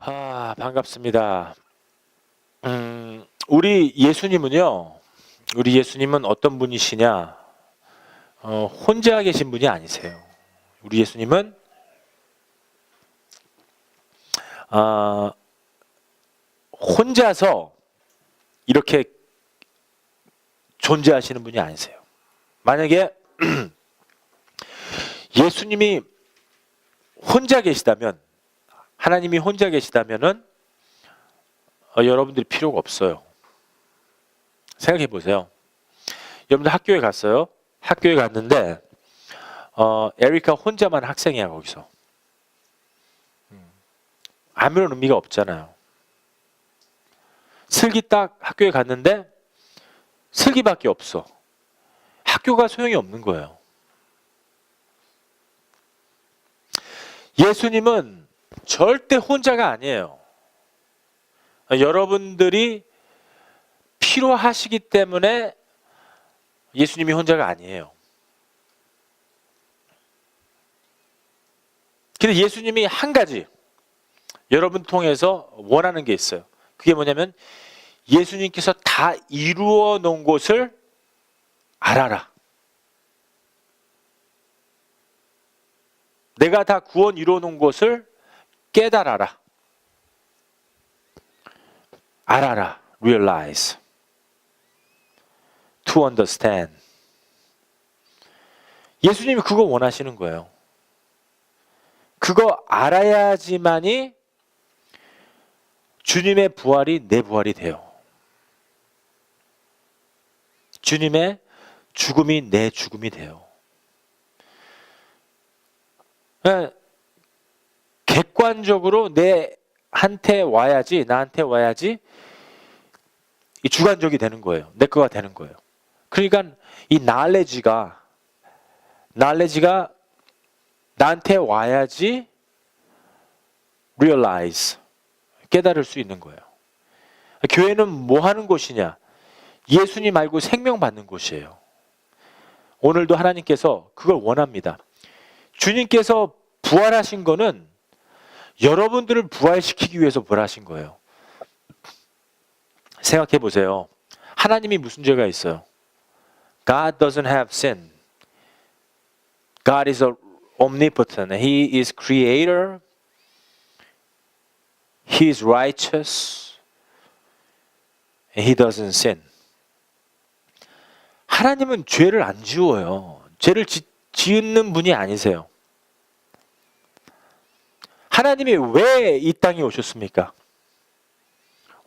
반갑습니다. 우리 예수님은 어떤 분이시냐? 혼자 계신 분이 아니세요. 우리 예수님은 혼자서 이렇게 존재하시는 분이 아니세요. 만약에 예수님이 혼자 계시다면, 하나님이 혼자 계시다면은 여러분들이 필요가 없어요. 생각해 보세요. 여러분들 학교에 갔어요. 학교에 갔는데 에리카 혼자만 학생이야 거기서. 아무런 의미가 없잖아요. 슬기 딱 학교에 갔는데 슬기밖에 없어. 학교가 소용이 없는 거예요. 예수님은 절대 혼자가 아니에요. 여러분들이 필요하시기 때문에 예수님이 혼자가 아니에요. 근데 예수님이 한 가지 여러분 통해서 원하는 게 있어요. 그게 뭐냐면 예수님께서 다 이루어 놓은 것을 알아라. 내가 다 구원 이루어 놓은 것을 깨달아라. 알아라. Realize. To understand. 예수님이 그거 원하시는 거예요. 그거 알아야지만이 주님의 부활이 내 부활이 돼요. 주님의 죽음이 내 죽음이 돼요. 객관적으로 나한테 와야지 이 주관적이 되는 거예요. 내 거가 되는 거예요. 그러니까 이 knowledge가 나한테 와야지 realize, 깨달을 수 있는 거예요. 교회는 뭐 하는 곳이냐? 예수님 알고 생명 받는 곳이에요. 오늘도 하나님께서 그걸 원합니다. 주님께서 부활하신 거는 여러분들을 부활시키기 위해서 부활하신 거예요. 생각해 보세요. 하나님이 무슨 죄가 있어요? God doesn't have sin. God is omnipotent. He is creator. He is righteous. And he doesn't sin. 하나님은 죄를 안 지워요. 죄를 지은 분이 아니세요. 하나님이 왜 이 땅에 오셨습니까?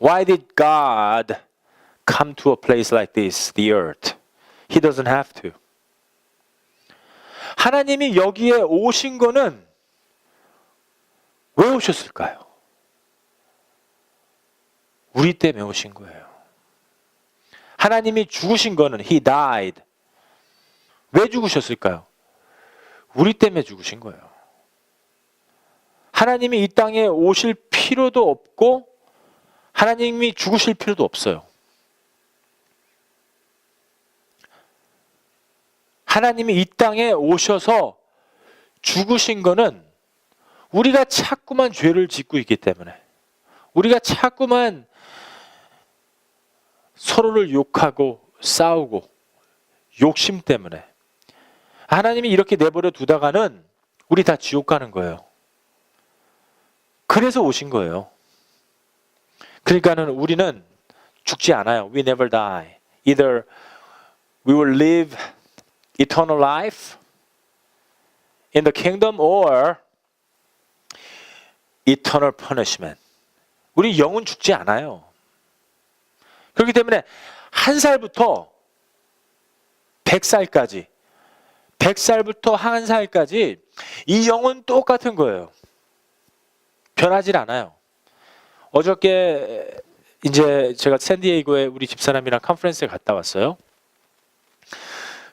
Why did God come to a place like this, the earth? He doesn't have to. 하나님이 여기에 오신 거는 왜 오셨을까요? 우리 때문에 오신 거예요. 하나님이 죽으신 거는 He died. 왜 죽으셨을까요? 우리 때문에 죽으신 거예요. 하나님이 이 땅에 오실 필요도 없고 하나님이 죽으실 필요도 없어요. 하나님이 이 땅에 오셔서 죽으신 거는 우리가 자꾸만 죄를 짓고 있기 때문에, 우리가 자꾸만 서로를 욕하고 싸우고 욕심 때문에 하나님이 이렇게 내버려 두다가는 우리 다 지옥 가는 거예요. 그래서 오신 거예요. 그러니까는 우리는 죽지 않아요. We never die. Either we will live eternal life in the kingdom or eternal punishment. 우리 영은 죽지 않아요. 그렇기 때문에 1살부터 100살까지, 100살부터 1살까지 이 영은 똑같은 거예요. 변하질 않아요. 어저께 이제 제가 샌디에이고에 우리 집사람이랑 컨퍼런스에 갔다 왔어요.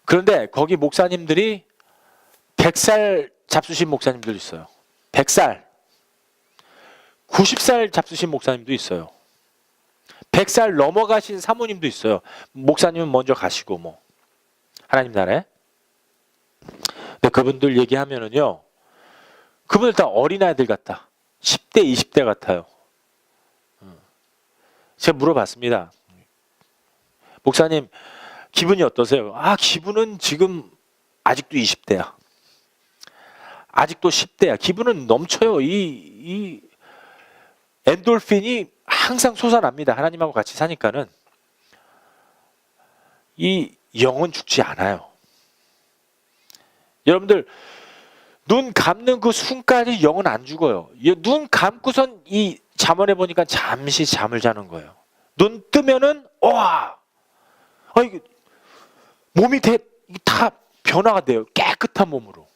그런데 거기 목사님들이 100살 잡수신 목사님들도 있어요. 100살. 90살 잡수신 목사님도 있어요. 100살 넘어가신 사모님도 있어요. 목사님은 먼저 가시고 뭐 하나님 나라에. 근데 그분들 얘기하면은요, 그분들 다 어린아이들 같다. 10대, 20대 같아요. 제가 물어봤습니다. 목사님, 기분이 어떠세요? 기분은 지금 아직도 20대야. 아직도 10대야. 기분은 넘쳐요. 이 엔돌핀이 항상 솟아납니다. 하나님하고 같이 사니까는. 이 영은 죽지 않아요. 여러분들, 눈 감는 그 순간까지 영은 안 죽어요. 눈 감고선 이 잠언에 보니까 잠시 잠을 자는 거예요. 눈 뜨면은 이게 몸이 다 변화가 돼요. 깨끗한 몸으로.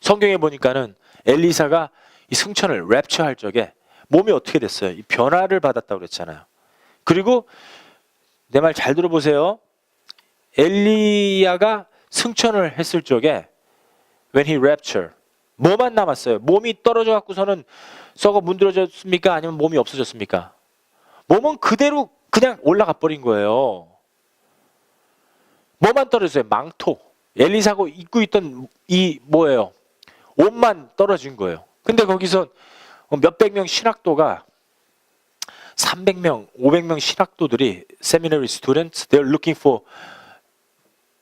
성경에 보니까는 엘리사가 이 승천을 랩처할 적에 몸이 어떻게 됐어요? 이 변화를 받았다고 그랬잖아요. 그리고 내 말 잘 들어보세요. 엘리야가 승천을 했을 적에 when he rapture 뭐만 남았어요? 몸이 떨어져 갖고서는 썩어 문드러졌습니까? 아니면 몸이 없어졌습니까? 몸은 그대로 그냥 올라가 버린 거예요. 뭐만 떨어졌어요? 망토. 엘리사가 입고 있던 이 뭐예요? 옷만 떨어진 거예요. 근데 거기서 몇백 명 신학도가 300명, 500명 신학도들이 seminary students, they're looking for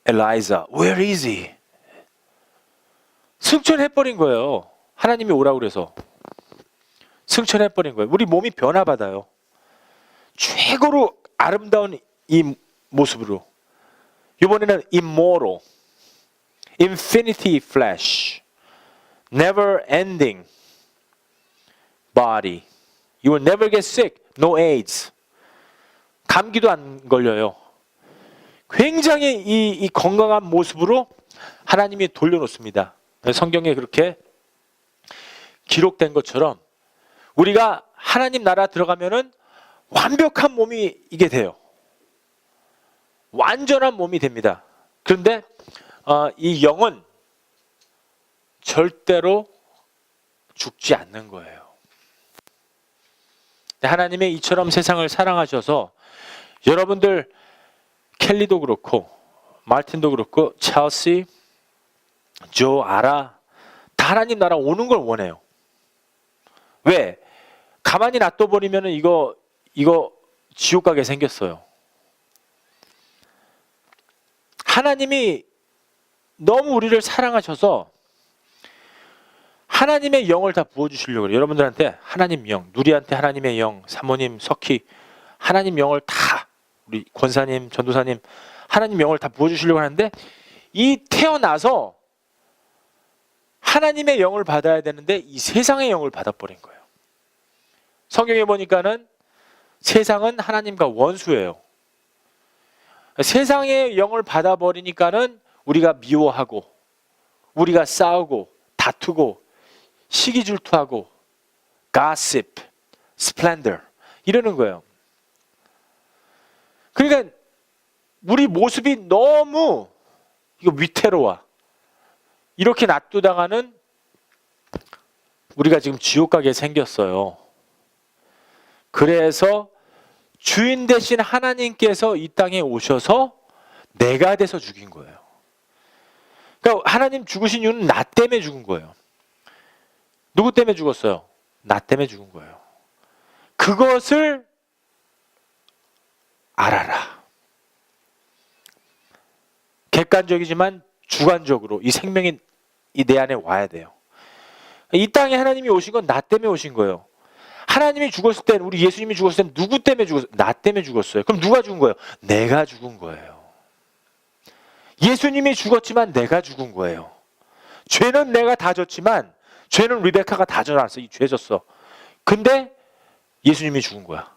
Elijah. Where is he? 승천해버린 거예요. 하나님이 오라고 그래서. 승천해버린 거예요. 우리 몸이 변화받아요. 최고로 아름다운 이 모습으로. 이번에는 immortal, infinity flesh, never ending body. You will never get sick, no AIDS. 감기도 안 걸려요. 굉장히 이 건강한 모습으로 하나님이 돌려놓습니다. 성경에 그렇게 기록된 것처럼 우리가 하나님 나라 들어가면은 완벽한 몸이 이게 돼요. 완전한 몸이 됩니다. 그런데 이 영은 절대로 죽지 않는 거예요. 하나님의 이처럼 세상을 사랑하셔서 여러분들 켈리도 그렇고 마틴도 그렇고 찰시, 조, 아라 다 하나님 나라 오는 걸 원해요. 왜? 가만히 놔둬버리면 이거 지옥 가게 생겼어요. 하나님이 너무 우리를 사랑하셔서 하나님의 영을 다 부어주시려고 그래요. 여러분들한테 하나님 영, 누리한테 하나님의 영, 사모님, 석희 하나님 영을 다 우리 권사님, 전도사님 하나님 영을 다 부어주시려고 하는데 이 태어나서 하나님의 영을 받아야 되는데 이 세상의 영을 받아버린 거예요. 성경에 보니까는 세상은 하나님과 원수예요. 세상의 영을 받아버리니까는 우리가 미워하고 우리가 싸우고 다투고 시기질투하고 gossip, splendor 이러는 거예요. 그러니까 우리 모습이 너무 이거 위태로워. 이렇게 놔두다가는 우리가 지금 지옥 가게 생겼어요. 그래서 주인 대신 하나님께서 이 땅에 오셔서 내가 돼서 죽인 거예요. 그러니까 하나님 죽으신 이유는 나 때문에 죽은 거예요. 누구 때문에 죽었어요? 나 때문에 죽은 거예요. 그것을 알아라. 객관적이지만 주관적으로 이 생명이 내 안에 와야 돼요. 이 땅에 하나님이 오신 건 나 때문에 오신 거예요. 하나님이 죽었을 땐 우리 예수님이 죽었을 땐 누구 때문에 죽었어요? 나 때문에 죽었어요. 그럼 누가 죽은 거예요? 내가 죽은 거예요. 예수님이 죽었지만 내가 죽은 거예요. 죄는 내가 다 졌지만 죄는 리베카가 다 져놨어. 이 죄 졌어. 근데 예수님이 죽은 거야.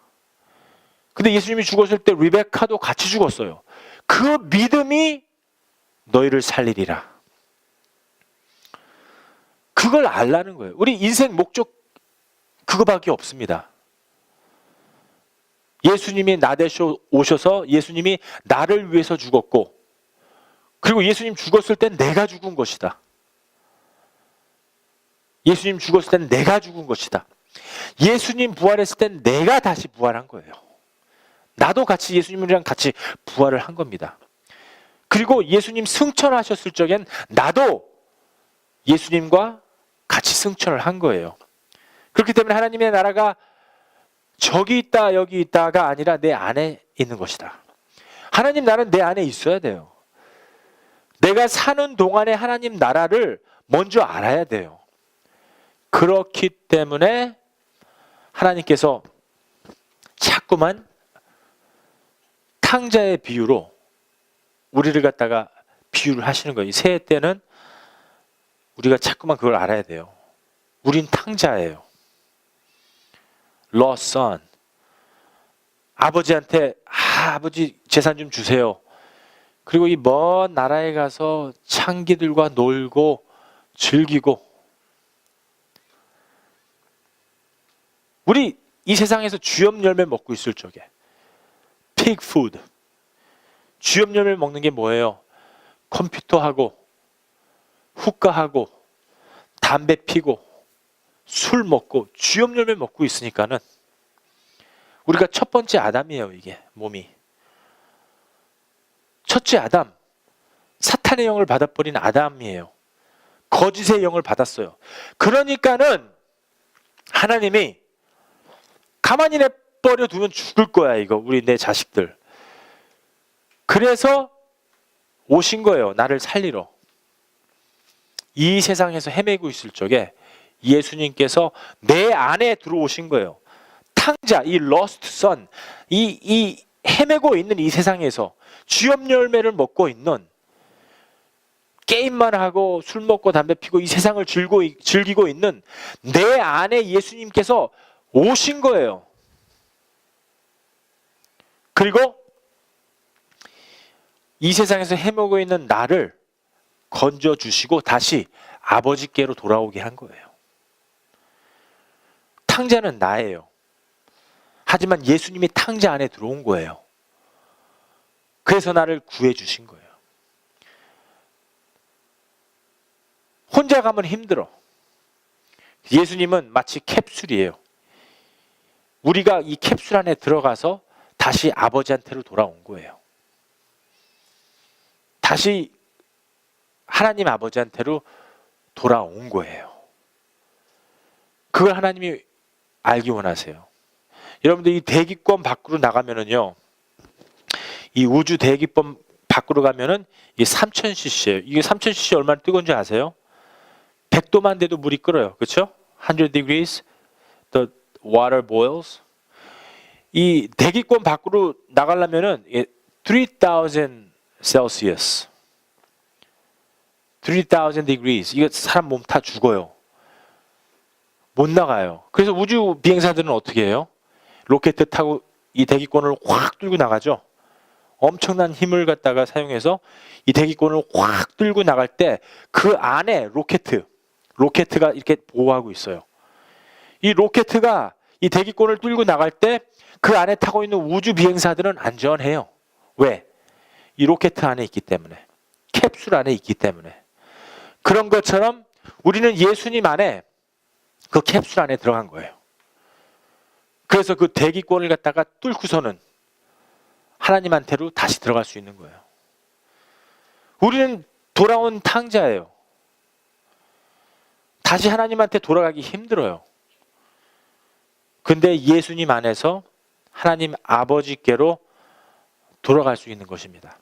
근데 예수님이 죽었을 때 리베카도 같이 죽었어요. 그 믿음이 너희를 살리리라. 그걸 알라는 거예요. 우리 인생 목적 그거밖에 없습니다. 예수님이 나 대신 오셔서 예수님이 나를 위해서 죽었고 그리고 예수님 죽었을 땐 내가 죽은 것이다. 예수님 죽었을 땐 내가 죽은 것이다. 예수님 부활했을 땐 내가 다시 부활한 거예요. 나도 같이 예수님이랑 같이 부활을 한 겁니다. 그리고 예수님 승천하셨을 적엔 나도 예수님과 같이 승천을 한 거예요. 그렇기 때문에 하나님의 나라가 저기 있다 여기 있다가 아니라 내 안에 있는 것이다. 하나님 나라는 내 안에 있어야 돼요. 내가 사는 동안에 하나님 나라를 먼저 알아야 돼요. 그렇기 때문에 하나님께서 자꾸만 탕자의 비유로 우리를 갖다가 비유를 하시는 거예요. 이 새해 때는 우리가 자꾸만 그걸 알아야 돼요. 우린 탕자예요. Lost son. 아버지한테 아버지 재산 좀 주세요. 그리고 이 먼 나라에 가서 창기들과 놀고 즐기고, 우리 이 세상에서 주엽 열매 먹고 있을 적에 pig food, 주엽 열매 먹는 게 뭐예요? 컴퓨터하고 후카하고 담배 피고 술 먹고 주엽 열매 먹고 있으니까는 우리가 첫 번째 아담이에요. 이게 몸이 첫째 아담, 사탄의 영을 받아버린 아담이에요. 거짓의 영을 받았어요. 그러니까는 하나님이 가만히 내버려 두면 죽을 거야 이거, 우리 내 자식들. 그래서 오신 거예요. 나를 살리러. 이 세상에서 헤매고 있을 적에 예수님께서 내 안에 들어오신 거예요. 탕자, 이 lost son, 이 헤매고 있는 이 세상에서 주엽 열매를 먹고 있는, 게임만 하고 술 먹고 담배 피고 이 세상을 즐기고 있는 내 안에 예수님께서 오신 거예요. 그리고 이 세상에서 헤매고 있는 나를 건져주시고 다시 아버지께로 돌아오게 한 거예요. 탕자는 나예요. 하지만 예수님이 탕자 안에 들어온 거예요. 그래서 나를 구해주신 거예요. 혼자 가면 힘들어. 예수님은 마치 캡슐이에요. 우리가 이 캡슐 안에 들어가서 다시 아버지한테로 돌아온 거예요. 다시 하나님 아버지한테로 돌아온 거예요. 그걸 하나님이 알기 원하세요. 여러분들 이 대기권 밖으로 나가면은요, 이 우주 대기권 밖으로 가면은 이게 3000cc예요. 이게 3000cc 얼마나 뜨거운지 아세요? 100도만 돼도 물이 끓어요. 그렇죠? 100 degrees the water boils. 이 대기권 밖으로 나가려면은 3000 Celsius, 3000 degrees. 이거 사람 몸 다 죽어요. 못 나가요. 그래서 우주 비행사들은 어떻게 해요? 로켓 타고 이 대기권을 확 뚫고 나가죠. 엄청난 힘을 갖다가 사용해서 이 대기권을 확 뚫고 나갈 때 그 안에 로켓가 이렇게 보호하고 있어요. 이 로켓가 이 대기권을 뚫고 나갈 때 그 안에 타고 있는 우주 비행사들은 안전해요. 왜? 이 로켓 안에 있기 때문에, 캡슐 안에 있기 때문에. 그런 것처럼 우리는 예수님 안에, 그 캡슐 안에 들어간 거예요. 그래서 그 대기권을 갖다가 뚫고서는 하나님한테로 다시 들어갈 수 있는 거예요. 우리는 돌아온 탕자예요. 다시 하나님한테 돌아가기 힘들어요. 근데 예수님 안에서 하나님 아버지께로 돌아갈 수 있는 것입니다.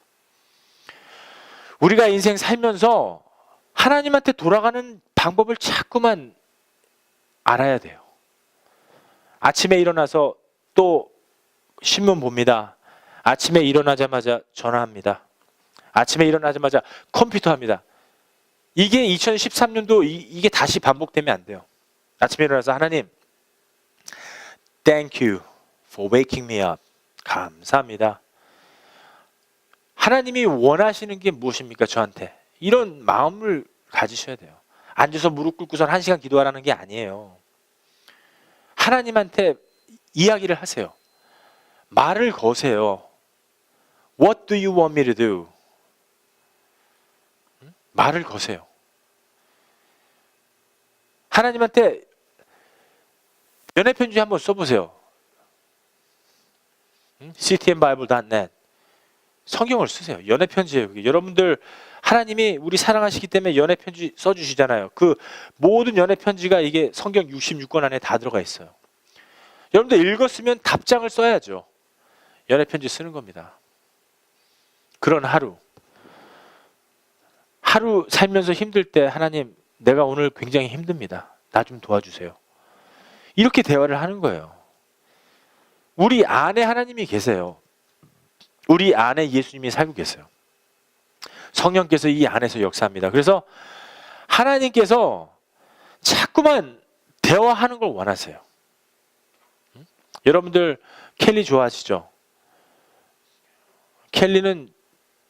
우리가 인생 살면서 하나님한테 돌아가는 방법을 자꾸만 알아야 돼요. 아침에 일어나서 또 신문 봅니다. 아침에 일어나자마자 전화합니다. 아침에 일어나자마자 컴퓨터 합니다. 이게 2013년도 이게 다시 반복되면 안 돼요. 아침에 일어나서 하나님, Thank you for waking me up. 감사합니다. 하나님이 원하시는 게 무엇입니까? 저한테. 이런 마음을 가지셔야 돼요. 앉아서 무릎 꿇고선 1시간 기도하라는 게 아니에요. 하나님한테 이야기를 하세요. 말을 거세요. What do you want me to do? 말을 거세요. 하나님한테 연애편지 한번 써보세요. ctmbible.net 성경을 쓰세요. 연애편지예요. 여러분들 하나님이 우리 사랑하시기 때문에 연애 편지 써주시잖아요. 그 모든 연애 편지가 이게 성경 66권 안에 다 들어가 있어요. 여러분들 읽었으면 답장을 써야죠. 연애 편지 쓰는 겁니다. 그런 하루 살면서 힘들 때 하나님, 내가 오늘 굉장히 힘듭니다. 나 좀 도와주세요. 이렇게 대화를 하는 거예요. 우리 안에 하나님이 계세요. 우리 안에 예수님이 살고 계세요. 성령께서 이 안에서 역사합니다. 그래서 하나님께서 자꾸만 대화하는 걸 원하세요. 여러분들 켈리 좋아하시죠? 켈리는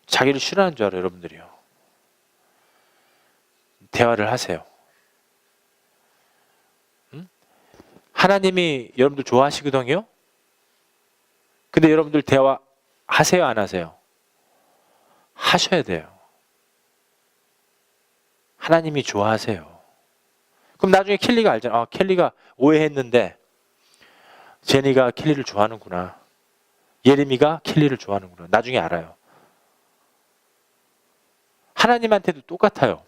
자기를 싫어하는 줄 알아요, 여러분들이요. 대화를 하세요. 하나님이 여러분들 좋아하시거든요. 근데 여러분들 대화 하세요, 안 하세요? 하셔야 돼요. 하나님이 좋아하세요. 그럼 나중에 켈리가 알잖아. 켈리가 오해했는데 제니가 켈리를 좋아하는구나. 예레미가 켈리를 좋아하는구나. 나중에 알아요. 하나님한테도 똑같아요.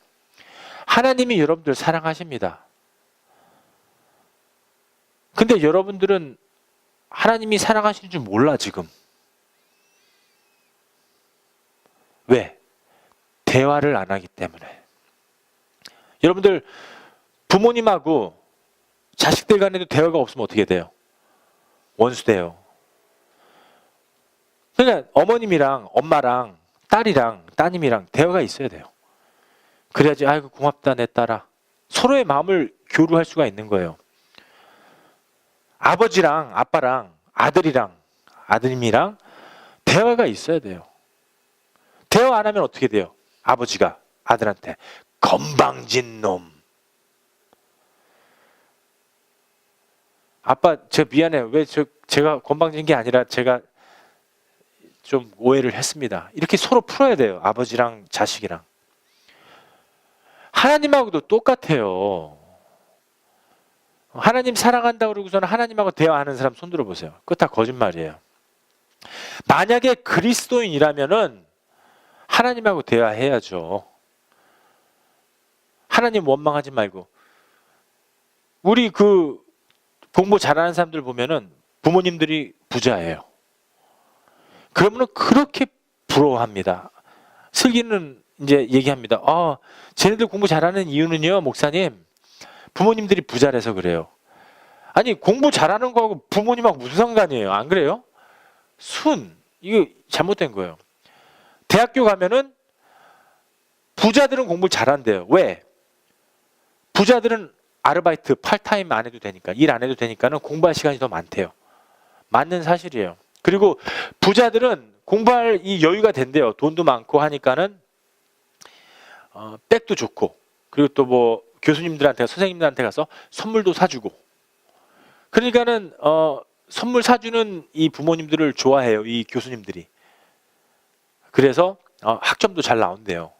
하나님이 여러분들 사랑하십니다. 근데 여러분들은 하나님이 사랑하시는 줄 몰라 지금. 왜? 대화를 안 하기 때문에. 여러분들 부모님하고 자식들 간에도 대화가 없으면 어떻게 돼요? 원수 돼요. 그러니까 어머님이랑 엄마랑 딸이랑 따님이랑 대화가 있어야 돼요. 그래야지 아이고 고맙다 내 딸아. 서로의 마음을 교류할 수가 있는 거예요. 아버지랑 아빠랑 아들이랑 아드님이랑 대화가 있어야 돼요. 대화 안 하면 어떻게 돼요? 아버지가 아들한테 건방진 놈. 아빠 저 미안해요. 왜 제가 건방진 게 아니라 제가 좀 오해를 했습니다. 이렇게 서로 풀어야 돼요. 아버지랑 자식이랑. 하나님하고도 똑같아요. 하나님 사랑한다고 그러고서는 하나님하고 대화하는 사람 손 들어보세요. 그거 다 거짓말이에요. 만약에 그리스도인이라면은 하나님하고 대화해야죠. 하나님 원망하지 말고. 우리 그 공부 잘하는 사람들 보면은 부모님들이 부자예요. 그러면은 그렇게 부러워합니다. 슬기는 이제 얘기합니다. 쟤네들 공부 잘하는 이유는요, 목사님. 부모님들이 부자라서 그래요. 아니 공부 잘하는 거하고 부모님하고 무슨 상관이에요? 안 그래요? 이거 잘못된 거예요. 대학교 가면은 부자들은 공부를 잘한대요. 왜? 부자들은 아르바이트, 팔타임 안 해도 되니까, 일 안 해도 되니까는 공부할 시간이 더 많대요. 맞는 사실이에요. 그리고 부자들은 공부할 이 여유가 된대요. 돈도 많고 하니까는 백도 좋고, 그리고 또 뭐 교수님들한테, 선생님들한테 가서 선물도 사주고. 그러니까는 선물 사주는 이 부모님들을 좋아해요. 이 교수님들이. 그래서 학점도 잘 나온대요.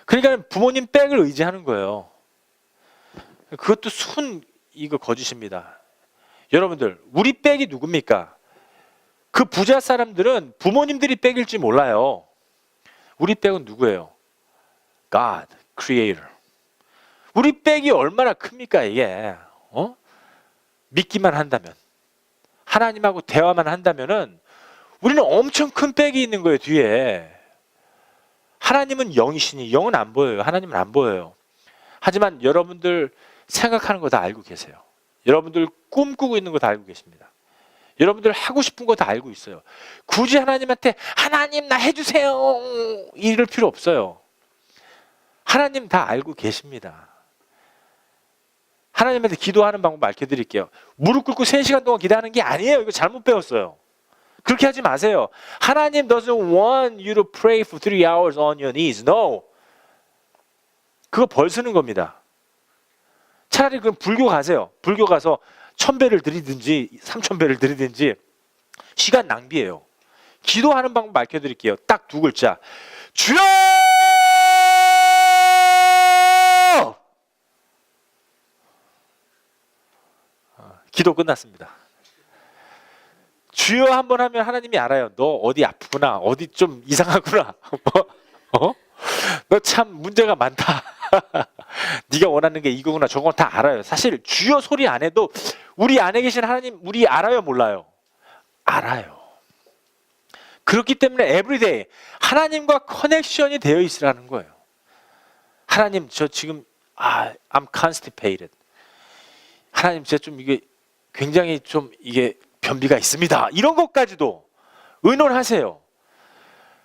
그러니까 부모님 백을 의지하는 거예요. 그것도 이거 거짓입니다. 여러분들 우리 백이 누굽니까? 그 부자 사람들은 부모님들이 백일지 몰라요. 우리 백은 누구예요? God, Creator. 우리 백이 얼마나 큽니까 이게? 믿기만 한다면, 하나님하고 대화만 한다면은 우리는 엄청 큰 백이 있는 거예요 뒤에. 하나님은 영이시니 영은 안 보여요. 하나님은 안 보여요. 하지만 여러분들 생각하는 거 다 알고 계세요. 여러분들 꿈꾸고 있는 거 다 알고 계십니다. 여러분들 하고 싶은 거 다 알고 있어요. 굳이 하나님한테 하나님 나 해주세요 이럴 필요 없어요. 하나님 다 알고 계십니다. 하나님한테 기도하는 방법 알려드릴게요. 무릎 꿇고 3시간 동안 기도하는 게 아니에요. 이거 잘못 배웠어요. 그렇게 하지 마세요. 하나님 doesn't want you to pray for 3 hours on your knees. No. 그거 벌 쓰는 겁니다. 차라리 그럼 불교 가세요. 불교 가서 1000배를 드리든지 3000배를 드리든지 시간 낭비예요. 기도하는 방법 알려드릴게요. 딱 2글자. 주여! 기도 끝났습니다. 주여 한번 하면 하나님이 알아요. 너 어디 아프구나. 어디 좀 이상하구나. 너 참 문제가 많다. 네가 원하는 게 이거구나. 저건 다 알아요. 사실 주여 소리 안 해도 우리 안에 계신 하나님 우리 알아요, 몰라요? 알아요. 그렇기 때문에 에브리데이 하나님과 커넥션이 되어 있으라는 거예요. 하나님 저 지금 I'm constipated. 하나님 제가 좀 이게 굉장히 좀 이게 변비가 있습니다. 이런 것까지도 의논하세요.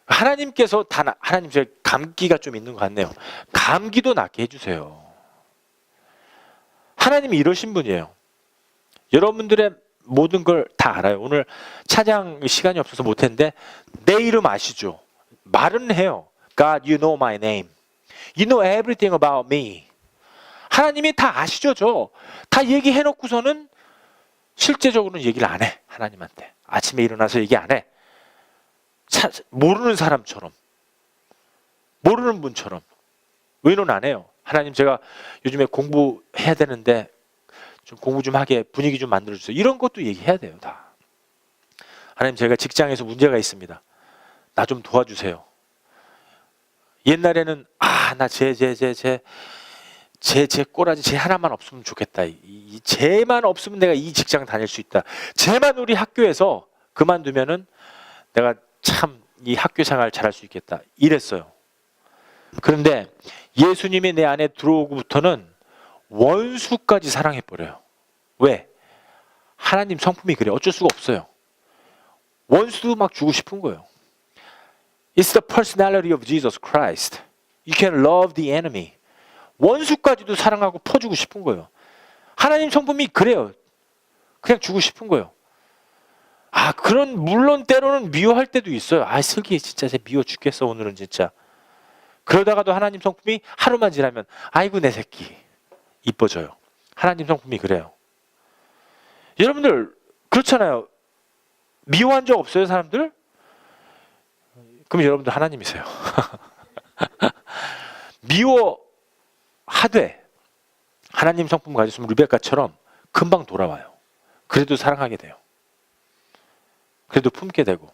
하나님께서 하나님 제가 감기가 좀 있는 것 같네요. 감기도 낫게 해주세요. 하나님이 이러신 분이에요. 여러분들의 모든 걸 다 알아요. 오늘 찬양 시간이 없어서 못했는데 내 이름 아시죠? 말은 해요. God, you know my name. You know everything about me. 하나님이 다 아시죠? 다 얘기해놓고서는 실제적으로는 얘기를 안 해. 하나님한테. 아침에 일어나서 얘기 안 해. 모르는 사람처럼, 모르는 분처럼 의논 안 해요. 하나님 제가 요즘에 공부해야 되는데 좀 공부 좀 하게 분위기 좀 만들어주세요. 이런 것도 얘기해야 돼요. 다. 하나님 제가 직장에서 문제가 있습니다. 나 좀 도와주세요. 옛날에는 나 제 꼬라지 제 하나만 없으면 좋겠다. 쟤만 없으면 내가 이 직장 다닐 수 있다. 쟤만 우리 학교에서 그만두면은 내가 참 이 학교 생활 잘할 수 있겠다. 이랬어요. 그런데 예수님이 내 안에 들어오고부터는 원수까지 사랑해버려요. 왜? 하나님 성품이 그래. 어쩔 수가 없어요. 원수도 막 주고 싶은 거예요. It's the personality of Jesus Christ. You can love the enemy. 원수까지도 사랑하고 퍼주고 싶은 거예요. 하나님 성품이 그래요. 그냥 주고 싶은 거예요. 그런 물론 때로는 미워할 때도 있어요. 슬기 진짜 쟤 미워 죽겠어 오늘은 진짜. 그러다가도 하나님 성품이 하루만 지나면 아이고 내 새끼 이뻐져요. 하나님 성품이 그래요. 여러분들 그렇잖아요. 미워한 적 없어요 사람들? 그럼 여러분들 하나님이세요. 미워하되 하나님 성품 가졌으면 르베카처럼 금방 돌아와요. 그래도 사랑하게 돼요. 그래도 품게 되고.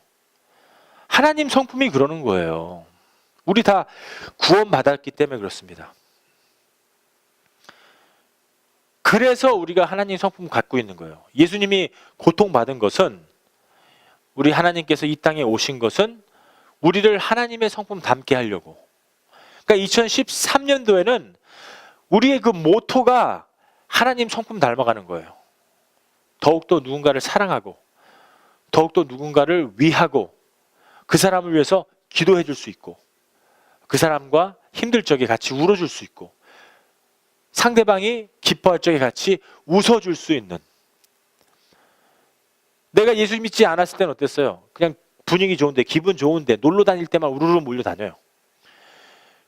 하나님 성품이 그러는 거예요. 우리 다 구원받았기 때문에 그렇습니다. 그래서 우리가 하나님 성품 갖고 있는 거예요. 예수님이 고통받은 것은, 우리 하나님께서 이 땅에 오신 것은 우리를 하나님의 성품 닮게 하려고. 그러니까 2013년도에는 우리의 그 모토가 하나님 성품 닮아가는 거예요. 더욱더 누군가를 사랑하고 더욱더 누군가를 위하고 그 사람을 위해서 기도해 줄 수 있고 그 사람과 힘들 적에 같이 울어줄 수 있고 상대방이 기뻐할 적에 같이 웃어줄 수 있는. 내가 예수 믿지 않았을 때는 어땠어요? 그냥 분위기 좋은데 기분 좋은데 놀러 다닐 때만 우르르 몰려다녀요.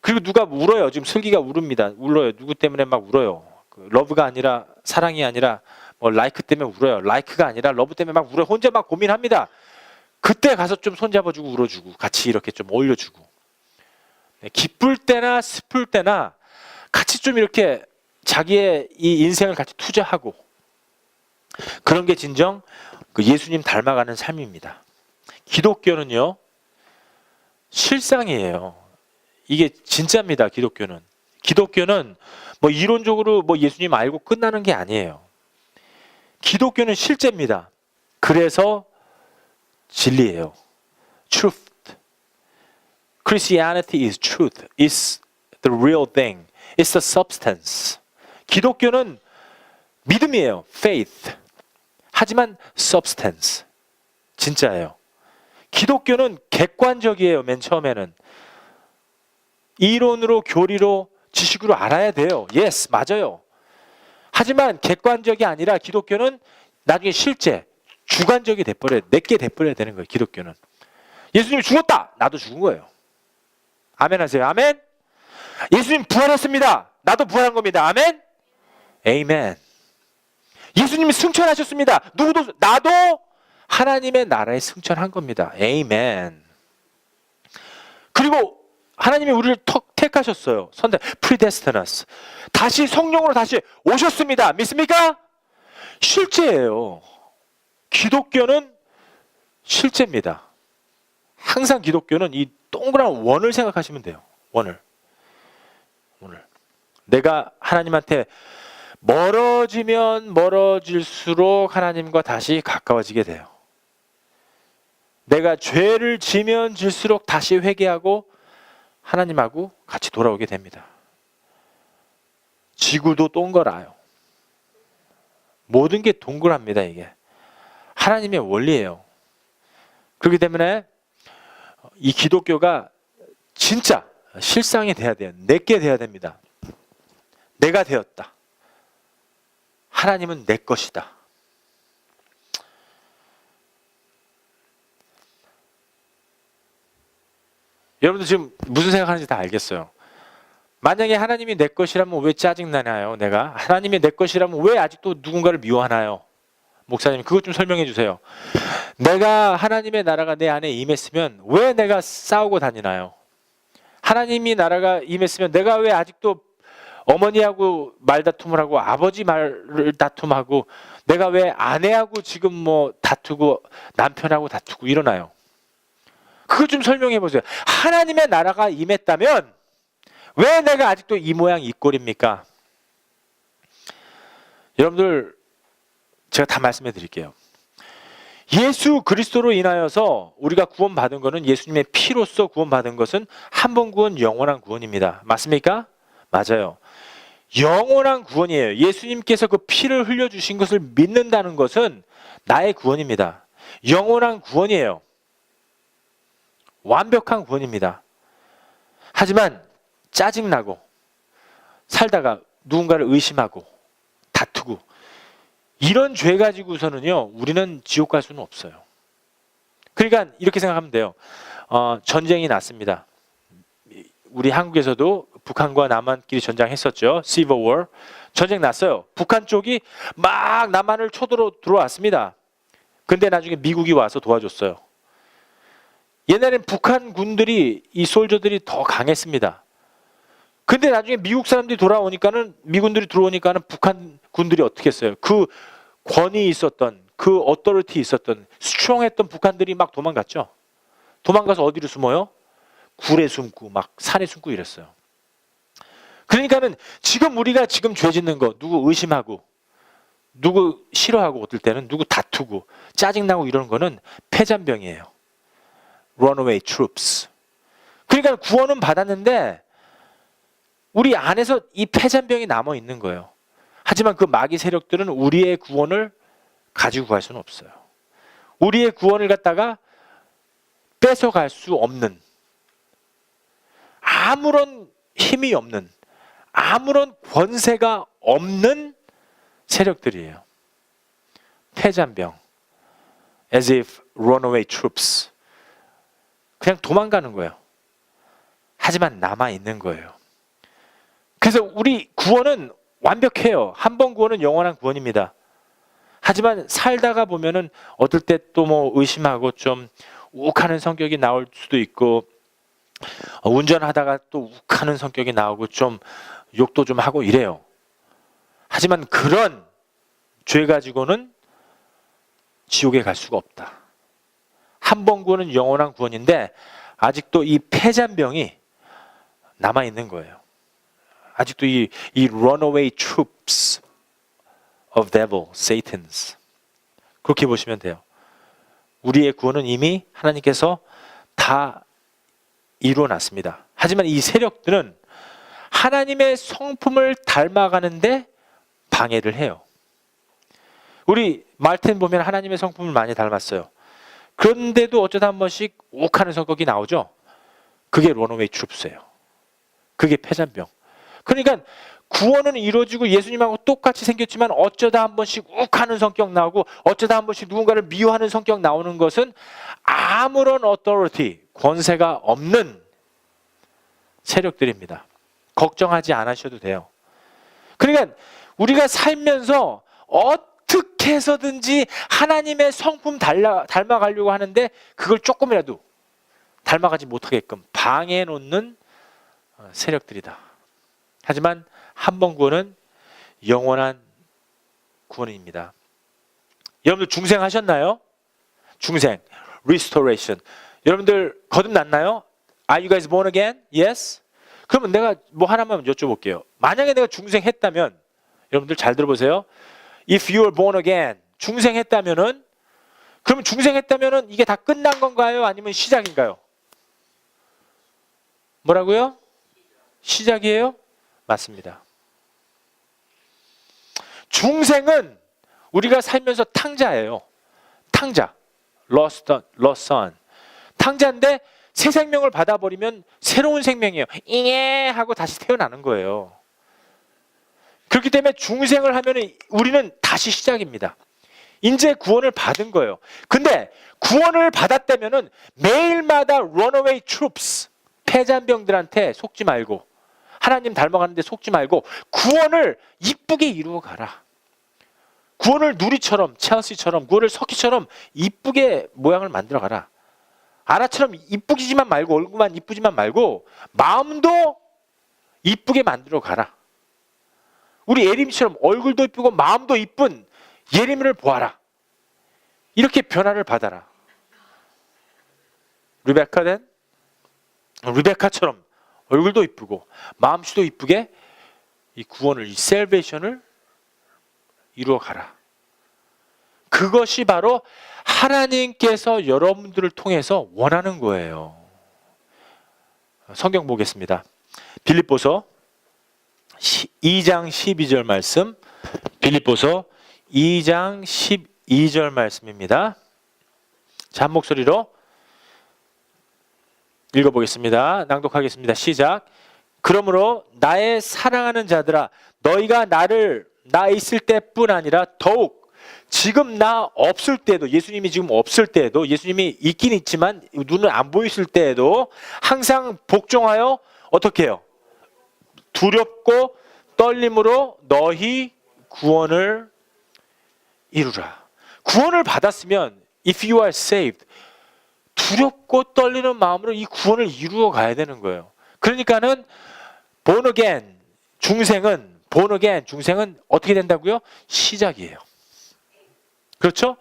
그리고 누가 울어요. 지금 슬기가 울어요. 누구 때문에 막 울어요. 러브가 아니라, 사랑이 아니라 뭐 라이크 때문에 울어요. 라이크가 아니라 러브 때문에 막 울어요. 혼자 막 고민합니다. 그때 가서 좀 손잡아주고 울어주고 같이 이렇게 좀 어울려주고, 기쁠 때나 슬플 때나 같이 좀 이렇게 자기의 이 인생을 같이 투자하고, 그런 게 진정 그 예수님 닮아가는 삶입니다. 기독교는요 실상이에요. 이게 진짜입니다. 기독교는 뭐 이론적으로 뭐 예수님 알고 끝나는 게 아니에요. 기독교는 실제입니다. 그래서 진리예요. Truth. Christianity is truth. It's the real thing. It's the substance. 기독교는 믿음이에요. Faith. 하지만 substance. 진짜예요. 기독교는 객관적이에요. 맨 처음에는. 이론으로, 교리로, 지식으로 알아야 돼요. Yes, 맞아요. 하지만 객관적이 아니라 기독교는 나중에 실제, 주관적이 돼버려야, 내게 돼버려야 되는 거예요. 기독교는. 예수님이 죽었다! 나도 죽은 거예요. 아멘 하세요. 아멘? 예수님 부활했습니다. 나도 부활한 겁니다. 아멘? 에이멘. 예수님이 승천하셨습니다. 나도 하나님의 나라에 승천한 겁니다. 에이멘. 그리고 하나님이 우리를 택하셨어요. predestinus. 다시 성령으로 다시 오셨습니다. 믿습니까? 실제예요. 기독교는 실제입니다. 항상 기독교는 이 동그란 원을 생각하시면 돼요. 원을. 오늘 내가 하나님한테 멀어지면 멀어질수록 하나님과 다시 가까워지게 돼요. 내가 죄를 지면 질수록 다시 회개하고 하나님하고 같이 돌아오게 됩니다. 지구도 동그라요. 모든 게 동그랍니다. 이게 하나님의 원리예요. 그렇기 때문에 이 기독교가 진짜 실상이 돼야 돼요. 내게 돼야 됩니다. 내가 되었다. 하나님은 내 것이다. 여러분들 지금 무슨 생각하는지 다 알겠어요. 만약에 하나님이 내 것이라면 왜 짜증나나요? 내가 하나님이 내 것이라면 왜 아직도 누군가를 미워하나요? 목사님 그것 좀 설명해 주세요. 내가 하나님의 나라가 내 안에 임했으면 왜 내가 싸우고 다니나요? 하나님이 나라가 임했으면 내가 왜 아직도 어머니하고 말다툼을 하고 아버지 말을 다툼하고 내가 왜 아내하고 지금 뭐 다투고 남편하고 다투고 이러나요? 그것 좀 설명해 보세요. 하나님의 나라가 임했다면 왜 내가 아직도 이 모양 이 꼴입니까? 여러분들 제가 다 말씀해 드릴게요. 예수 그리스도로 인하여서 우리가 구원받은 것은 예수님의 피로써 구원받은 것은 한 번 구원 영원한 구원입니다. 맞습니까? 맞아요. 영원한 구원이에요. 예수님께서 그 피를 흘려주신 것을 믿는다는 것은 나의 구원입니다. 영원한 구원이에요. 완벽한 구원입니다. 하지만 짜증나고 살다가 누군가를 의심하고 다투고 이런 죄 가지고서는요 우리는 지옥 갈 수는 없어요. 그러니까 이렇게 생각하면 돼요. 전쟁이 났습니다. 우리 한국에서도 북한과 남한끼리 전쟁했었죠. Civil War. 전쟁 났어요. 북한 쪽이 막 남한을 쳐들어 들어왔습니다. 근데 나중에 미국이 와서 도와줬어요. 옛날엔 북한 군들이 이 솔저들이 더 강했습니다. 근데 나중에 미국 사람들이 돌아오니까는 미군들이 들어오니까는 북한 군들이 어떻게 했어요? 그 권위 있었던 그 어토리티 있었던 스트롱했던 북한들이 막 도망갔죠. 도망가서 어디로 숨어요? 굴에 숨고 막 산에 숨고 이랬어요. 그러니까는 지금 우리가 지금 죄 짓는 거 누구 의심하고 누구 싫어하고 어떨 때는 누구 다투고 짜증나고 이러는 거는 폐잔병이에요. Runaway troops. 그러니까 구원은 받았는데 우리 안에서 이 폐잔병이 남아 있는 거예요. 하지만 그 마귀 세력들은 우리의 구원을 가지고 갈 수는 없어요. 우리의 구원을 갖다가 뺏어갈 수 없는 아무런 힘이 없는 아무런 권세가 없는 세력들이에요. 폐잔병. As if runaway troops. 그냥 도망가는 거예요. 하지만 남아 있는 거예요. 그래서 우리 구원은 완벽해요. 한 번 구원은 영원한 구원입니다. 하지만 살다가 보면은 어떨 때 또 뭐 의심하고 좀 욱하는 성격이 나올 수도 있고 운전하다가 또 욱하는 성격이 나오고 좀 욕도 좀 하고 이래요. 하지만 그런 죄 가지고는 지옥에 갈 수가 없다. 한 번 구원은 영원한 구원인데 아직도 이 폐잔병이 남아 있는 거예요. 아직도 이 runaway troops of devil, Satans. 그렇게 보시면 돼요. 우리의 구원은 이미 하나님께서 다 이루어놨습니다. 하지만 이 세력들은 하나님의 성품을 닮아가는데 방해를 해요. 우리 말틴 보면 하나님의 성품을 많이 닮았어요. 그런데도 어쩌다 한 번씩 욱하는 성격이 나오죠. 그게 runaway troops예요. 그게 폐잔병. 그러니까 구원은 이루어지고 예수님하고 똑같이 생겼지만 어쩌다 한 번씩 욱하는 성격 나오고 어쩌다 한 번씩 누군가를 미워하는 성격 나오는 것은 아무런 authority, 권세가 없는 세력들입니다. 걱정하지 않으셔도 돼요. 그러니까 우리가 살면서 어떻게 해서든지 하나님의 성품 닮아가려고 하는데 그걸 조금이라도 닮아가지 못하게끔 방해해 놓는 세력들이다. 하지만 한 번 구원은 영원한 구원입니다. 여러분들 중생하셨나요? 중생, restoration. 여러분들 거듭났나요? Are you guys born again? Yes? 그러면 내가 뭐 하나만 여쭤볼게요. 만약에 내가 중생했다면, 여러분들 잘 들어보세요. If you are born again, 중생했다면은, 그러면 중생했다면은 이게 다 끝난 건가요? 아니면 시작인가요? 뭐라고요? 시작이에요? 맞습니다. 중생은 우리가 살면서 탕자예요. 탕자. lost son. 탕자인데 새 생명을 받아버리면 새로운 생명이에요. 잉에 하고 다시 태어나는 거예요. 그렇기 때문에 중생을 하면 우리는 다시 시작입니다. 이제 구원을 받은 거예요. 근데 구원을 받았다면은 매일마다 runaway troops, 패잔병들한테 속지 말고, 하나님 닮아가는데 속지 말고 구원을 이쁘게 이루어 가라. 구원을 누리처럼, 첼시처럼, 구원을 석기처럼 이쁘게 모양을 만들어 가라. 아라처럼 이쁘기지만 말고, 얼굴만 이쁘지만 말고 마음도 이쁘게 만들어 가라. 우리 예림처럼 얼굴도 이쁘고 마음도 이쁜 예림을 보아라. 이렇게 변화를 받아라. 리베카처럼 얼굴도 이쁘고 마음씨도 이쁘게 이 구원을, 이 셀베이션을 이루어 가라. 그것이 바로 하나님께서 여러분들을 통해서 원하는 거예요. 성경 보겠습니다. 빌립보서 2장 12절 말씀, 빌립보서 2장 12절 말씀입니다. 자, 한 목소리로 읽어보겠습니다. 낭독하겠습니다. 시작. 그러므로 나의 사랑하는 자들아, 너희가 나 있을 때뿐 아니라 더욱 지금 나 없을 때도, 예수님이 지금 없을 때도, 예수님이 있긴 있지만 눈은 안 보이실 때에도 항상 복종하여 어떻게 해요? 두렵고 떨림으로 너희 구원을 이루라. 구원을 받았으면 if you are saved, 두렵고 떨리는 마음으로 이 구원을 이루어 가야 되는 거예요. 그러니까는 born again, 중생은 어떻게 된다고요? 시작이에요. 그렇죠?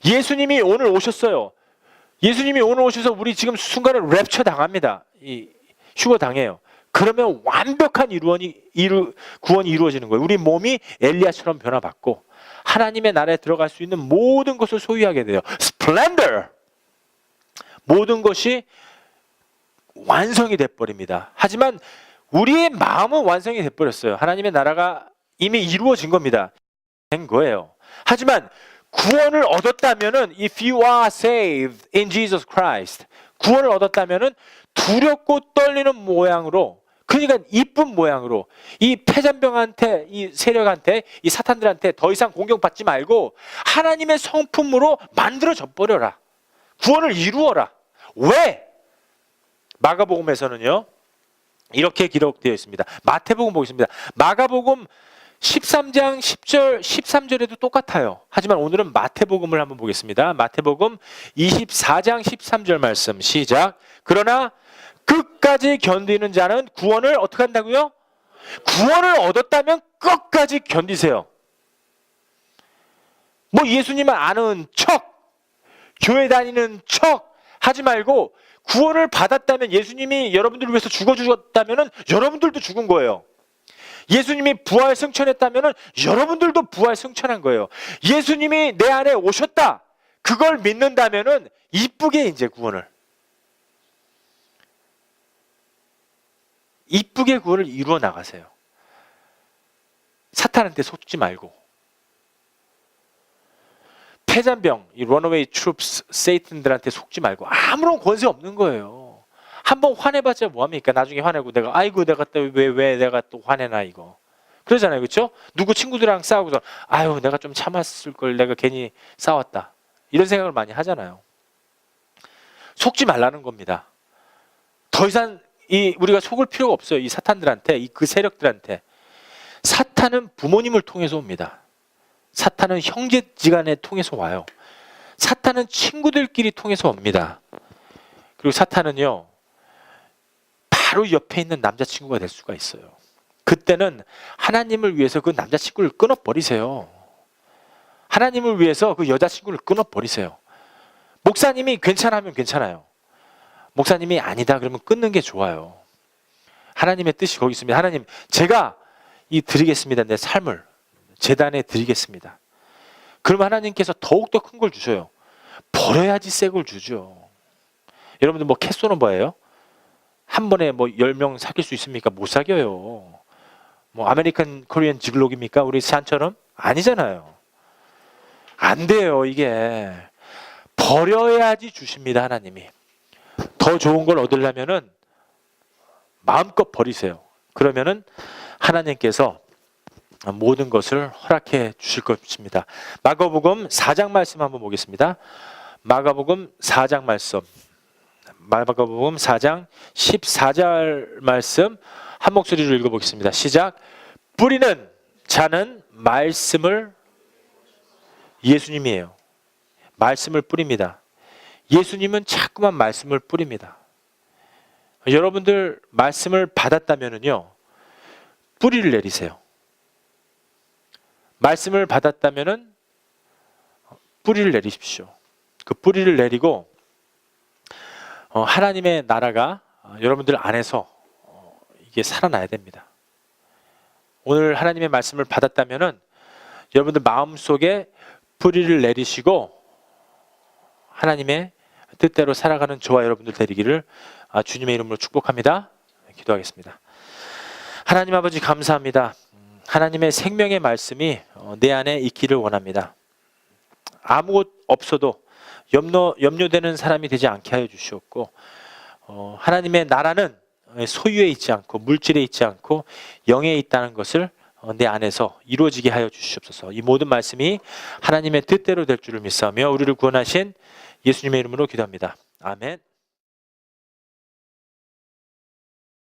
예수님이 오늘 오셨어요. 예수님이 오늘 오셔서 우리 지금 순간을 랩처 당합니다. 휴거 당해요. 그러면 완벽한 구원이 이루어지는 거예요. 우리 몸이 엘리야처럼 변화받고 하나님의 나라에 들어갈 수 있는 모든 것을 소유하게 돼요. 스플렌더! 모든 것이 완성이 돼버립니다. 하지만 우리의 마음은 완성이 돼버렸어요. 하나님의 나라가 이미 이루어진 겁니다. 된 거예요. 하지만 구원을 얻었다면은 if you are saved in Jesus Christ, 구원을 얻었다면은 두렵고 떨리는 모양으로, 그러니까 이쁜 모양으로 이 패잔병한테, 이 세력한테, 이 사탄들한테 더 이상 공격받지 말고 하나님의 성품으로 만들어져 버려라. 구원을 이루어라. 왜? 마가복음에서는요 이렇게 기록되어 있습니다. 마태복음 보겠습니다. 마가복음 13장 10절 13절에도 똑같아요. 하지만 오늘은 마태복음을 한번 보겠습니다. 마태복음 24장 13절 말씀 시작. 그러나 끝까지 견디는 자는 구원을 어떻게 한다고요? 구원을 얻었다면 끝까지 견디세요. 뭐 예수님을 아는 척, 교회 다니는 척 하지 말고 구원을 받았다면, 예수님이 여러분들을 위해서 죽어주셨다면 여러분들도 죽은 거예요. 예수님이 부활 승천했다면 여러분들도 부활 승천한 거예요. 예수님이 내 안에 오셨다, 그걸 믿는다면 이쁘게 이제 구원을, 이쁘게 구원을 이루어 나가세요. 사탄한테 속지 말고. 패잔병, 이 런어웨이 트룹스, 세이튼들한테 속지 말고. 아무런 권세 없는 거예요. 한번 화내봤자 뭐합니까? 나중에 화내고 내가 아이고 내가 또 왜 내가 또 화내나 이거 그러잖아요. 그렇죠? 누구 친구들이랑 싸우고서 아유 내가 좀 참았을 걸, 내가 괜히 싸웠다, 이런 생각을 많이 하잖아요. 속지 말라는 겁니다. 더 이상 우리가 속을 필요가 없어요. 이 사탄들한테, 그 세력들한테. 사탄은 부모님을 통해서 옵니다. 사탄은 형제지간에 통해서 와요. 사탄은 친구들끼리 통해서 옵니다. 그리고 사탄은요 바로 옆에 있는 남자친구가 될 수가 있어요. 그때는 하나님을 위해서 그 남자친구를 끊어버리세요. 하나님을 위해서 그 여자친구를 끊어버리세요. 목사님이 괜찮으면 괜찮아요. 목사님이 아니다 그러면 끊는 게 좋아요. 하나님의 뜻이 거기 있습니다. 하나님, 제가 이 드리겠습니다. 내 삶을 제단에 드리겠습니다. 그러면 하나님께서 더욱더 큰 걸 주셔요. 버려야지 새 걸 주죠. 여러분들 뭐 캐소는 뭐예요? 한 번에 뭐 10명 사귈 수 있습니까? 못 사겨요. 뭐 아메리칸 코리안 지글록입니까? 우리 산처럼? 아니잖아요. 안 돼요. 이게 버려야지 주십니다. 하나님이. 더 좋은 걸 얻으려면은 마음껏 버리세요. 그러면은 하나님께서 모든 것을 허락해 주실 것입니다. 마가복음 4장 말씀 한번 보겠습니다. 마가복음 4장 말씀. 마가복음 4장 14절 말씀 한 목소리로 읽어보겠습니다. 시작. 뿌리는 자는 말씀을, 예수님이에요. 말씀을 뿌립니다. 예수님은 자꾸만 말씀을 뿌립니다. 여러분들 말씀을 받았다면은요, 뿌리를 내리세요. 말씀을 받았다면은 뿌리를 내리십시오. 그 뿌리를 내리고 하나님의 나라가 여러분들 안에서 이게 살아나야 됩니다. 오늘 하나님의 말씀을 받았다면은 여러분들 마음속에 뿌리를 내리시고 하나님의 뜻대로 살아가는 저와 여러분들 되리기를 주님의 이름으로 축복합니다. 기도하겠습니다. 하나님 아버지 감사합니다. 하나님의 생명의 말씀이 내 안에 있기를 원합니다. 아무 없어도 염려되는 사람이 되지 않게 하여 주시옵고, 하나님의 나라는 소유에 있지 않고 물질에 있지 않고 영에 있다는 것을 내 안에서 이루어지게 하여 주시옵소서. 이 모든 말씀이 하나님의 뜻대로 될 줄을 믿사오며 우리를 구원하신 예수님의 이름으로 기도합니다. 아멘.